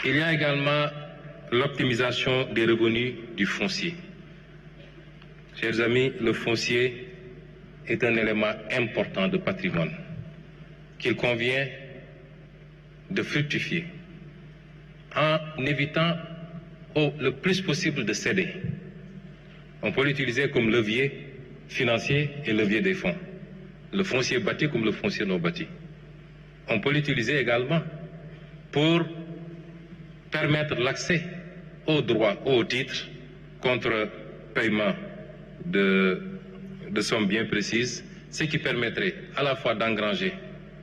Il y a également l'optimisation des revenus du foncier. Chers amis, le foncier est un élément important de patrimoine qu'il convient de fructifier en évitant le plus possible de céder. On peut l'utiliser comme levier financier et levier des fonds. Le foncier bâti comme le foncier non bâti. On peut l'utiliser également pour permettre l'accès aux droits, aux titres, contre paiement de sommes bien précises, ce qui permettrait à la fois d'engranger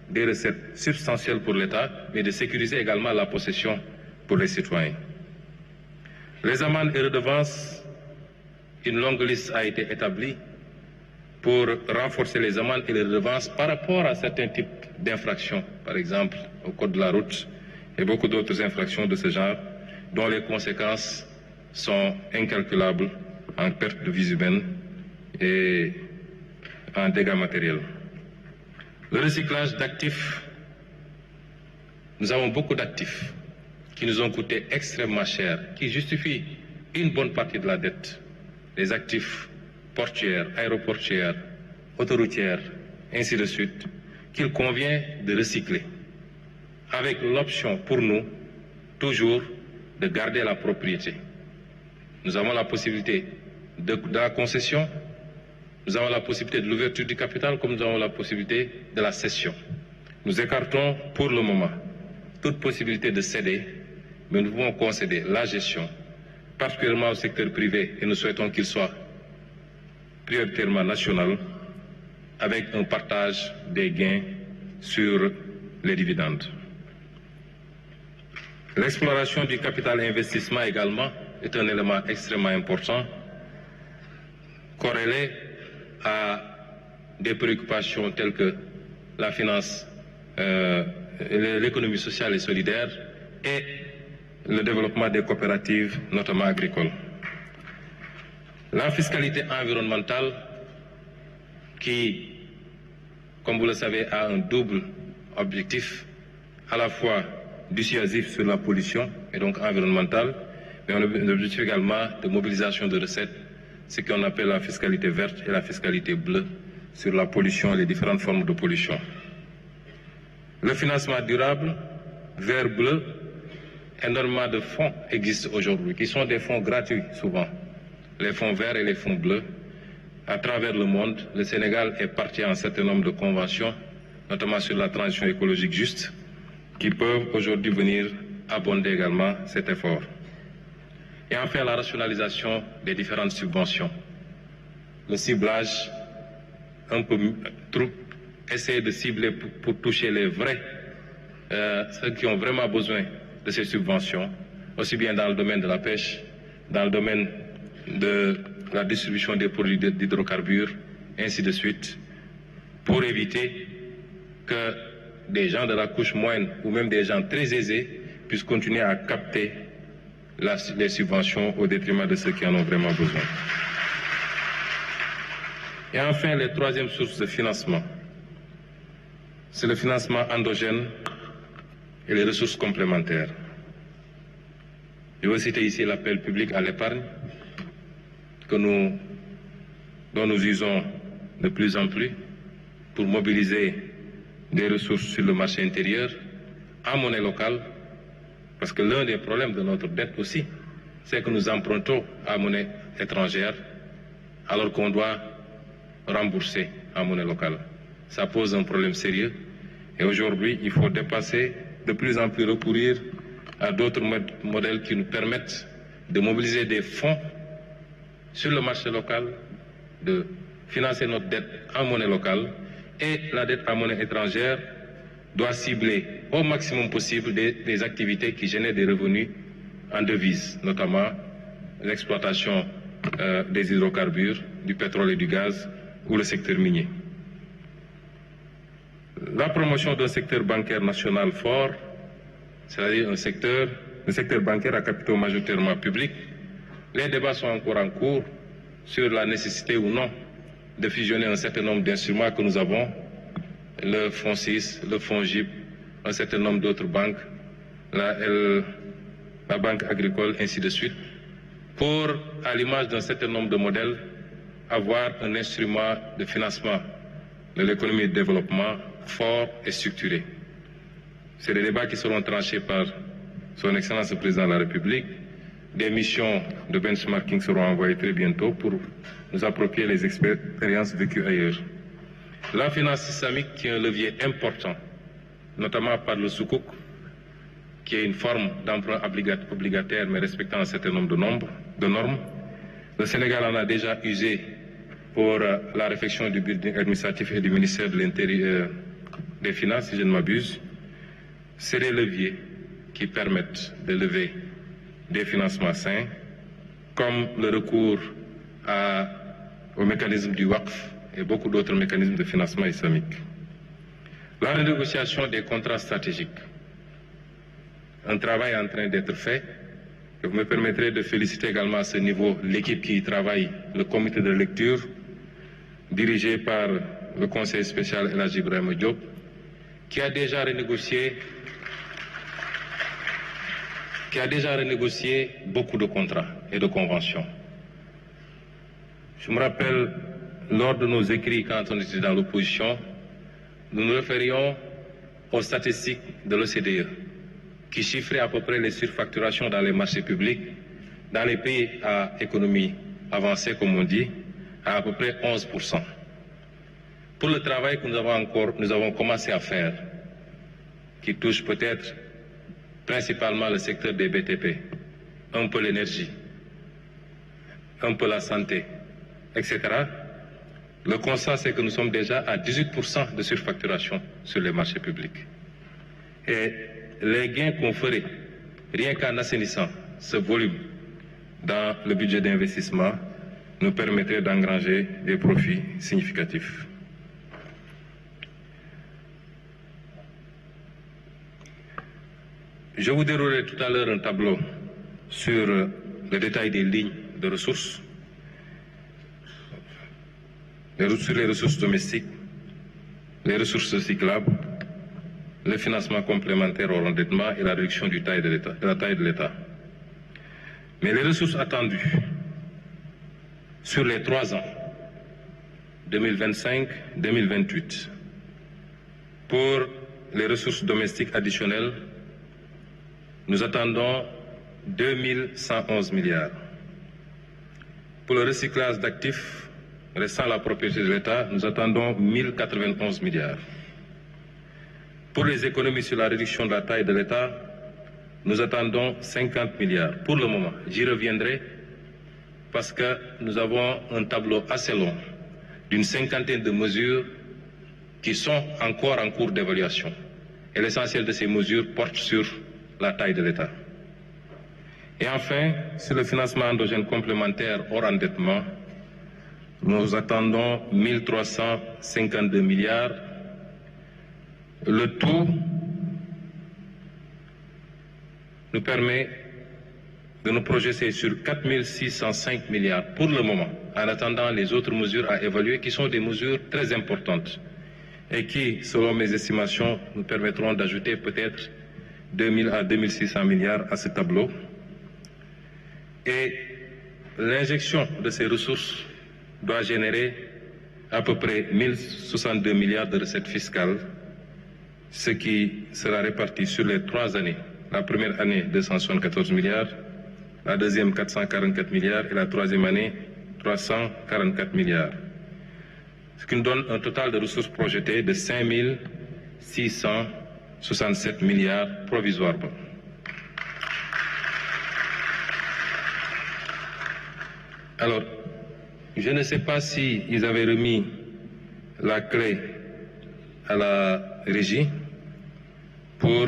des recettes substantielles pour l'État, mais de sécuriser également la possession pour les citoyens. Les amendes et redevances, une longue liste a été établie pour renforcer les amendes et les redevances par rapport à certains types d'infractions, par exemple au code de la route et beaucoup d'autres infractions de ce genre, dont les conséquences sont incalculables en perte de vies humaines et en dégâts matériels. Le recyclage d'actifs, nous avons beaucoup d'actifs qui nous ont coûté extrêmement cher, qui justifient une bonne partie de la dette. Les actifs portuaires, aéroportuaires, autoroutières, ainsi de suite, qu'il convient de recycler, avec l'option pour nous, toujours, de garder la propriété. Nous avons la possibilité de la concession, nous avons la possibilité de l'ouverture du capital, comme nous avons la possibilité de la cession. Nous écartons pour le moment toute possibilité de céder, mais nous pouvons concéder la gestion, particulièrement au secteur privé, et nous souhaitons qu'il soit prioritairement national, avec un partage des gains sur les dividendes. L'exploration du capital investissement également est un élément extrêmement important, corrélé à des préoccupations telles que la finance, l'économie sociale et solidaire et le développement des coopératives, notamment agricoles. La fiscalité environnementale qui, comme vous le savez, a un double objectif, à la fois dissuasif sur la pollution et donc environnementale, mais un objectif également de mobilisation de recettes, ce qu'on appelle la fiscalité verte et la fiscalité bleue sur la pollution et les différentes formes de pollution. Le financement durable, vert bleu, énormément de fonds existent aujourd'hui, qui sont des fonds gratuits souvent, les fonds verts et les fonds bleus. À travers le monde, le Sénégal est parti à un certain nombre de conventions, notamment sur la transition écologique juste, qui peuvent aujourd'hui venir abonder également cet effort. Et enfin, la rationalisation des différentes subventions. Le ciblage, un peu trop, essayer de cibler pour toucher les vrais, ceux qui ont vraiment besoin de ces subventions, aussi bien dans le domaine de la pêche, dans le domaine de la distribution des produits d'hydrocarbures, ainsi de suite, pour éviter que des gens de la couche moyenne ou même des gens très aisés puissent continuer à capter les subventions au détriment de ceux qui en ont vraiment besoin. Et enfin, les troisièmes sources de financement, c'est le financement endogène et les ressources complémentaires. Je veux citer ici l'appel public à l'épargne dont nous usons de plus en plus pour mobiliser des ressources sur le marché intérieur en monnaie locale, parce que l'un des problèmes de notre dette aussi, c'est que nous empruntons à monnaie étrangère alors qu'on doit rembourser en monnaie locale. Ça pose un problème sérieux et aujourd'hui, il faut dépasser, de plus en plus recourir à d'autres modèles qui nous permettent de mobiliser des fonds sur le marché local, de financer notre dette en monnaie locale, et la dette en monnaie étrangère doit cibler au maximum possible des activités qui génèrent des revenus en devises, notamment l'exploitation des hydrocarbures, du pétrole et du gaz ou le secteur minier. La promotion d'un secteur bancaire national fort, c'est-à-dire un secteur bancaire à capitaux majoritairement publics. Les débats sont encore en cours sur la nécessité ou non de fusionner un certain nombre d'instruments que nous avons, le fonds 6, le fonds GIP, un certain nombre d'autres banques, la la Banque agricole, ainsi de suite, pour, à l'image d'un certain nombre de modèles, avoir un instrument de financement de l'économie de développement fort et structuré. C'est des débats qui seront tranchés par Son Excellence le Président de la République. Des missions de benchmarking seront envoyées très bientôt pour nous approprier les expériences vécues ailleurs. La finance islamique, qui est un levier important, notamment par le soukouk, qui est une forme d'emprunt obligataire mais respectant un certain nombre de normes. Le Sénégal en a déjà usé pour la réflexion du building administratif et du ministère de l'Intérieur des Finances, si je ne m'abuse. C'est des leviers qui permettent de lever des financements sains, comme le recours au mécanisme du WACF et beaucoup d'autres mécanismes de financement islamique. La renégociation des contrats stratégiques. Un travail est en train d'être fait. Vous me permettrez de féliciter également à ce niveau l'équipe qui y travaille, le comité de lecture, dirigé par le conseil spécial El Hadji Ibrahima Diop, qui a déjà renégocié beaucoup de contrats et de conventions. Je me rappelle, lors de nos écrits, quand on était dans l'opposition, nous nous référions aux statistiques de l'OCDE, qui chiffrait à peu près les surfacturations dans les marchés publics, dans les pays à économie avancée, comme on dit, à peu près 11%. Pour le travail que nous avons commencé à faire, qui touche peut-être principalement le secteur des BTP, un peu l'énergie, un peu la santé, etc., le constat, c'est que nous sommes déjà à 18% de surfacturation sur les marchés publics. Et les gains qu'on ferait, rien qu'en assainissant ce volume dans le budget d'investissement, nous permettrait d'engranger des profits significatifs. Je vous déroulerai tout à l'heure un tableau sur le détail des lignes de ressources, sur les ressources domestiques, les ressources recyclables, le financement complémentaire au endettement et la réduction de la taille de l'État. Mais les ressources attendues sur les 3 ans, 2025-2028, pour les ressources domestiques additionnelles, nous attendons 2111 milliards. Pour le recyclage d'actifs restant la propriété de l'État, nous attendons 1091 milliards. Pour les économies sur la réduction de la taille de l'État, nous attendons 50 milliards. Pour le moment, j'y reviendrai parce que nous avons un tableau assez long d'une 50aine de mesures qui sont encore en cours d'évaluation. Et l'essentiel de ces mesures porte sur la taille de l'État. Et enfin, sur le financement endogène complémentaire hors endettement, nous attendons 1352 milliards. Le tout nous permet de nous projeter sur 4605 milliards pour le moment, en attendant les autres mesures à évaluer, qui sont des mesures très importantes et qui, selon mes estimations, nous permettront d'ajouter peut-être 2000 à 2600 milliards à ce tableau. Et l'injection de ces ressources doit générer à peu près 1062 milliards de recettes fiscales, ce qui sera réparti sur les 3 années. La première année, 274 milliards, la deuxième, 444 milliards et la troisième année, 344 milliards. Ce qui nous donne un total de ressources projetées de 5667 milliards provisoirement. Alors, je ne sais pas si ils avaient remis la clé à la régie pour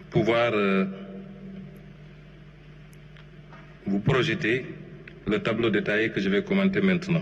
pouvoir vous projeter le tableau détaillé que je vais commenter maintenant.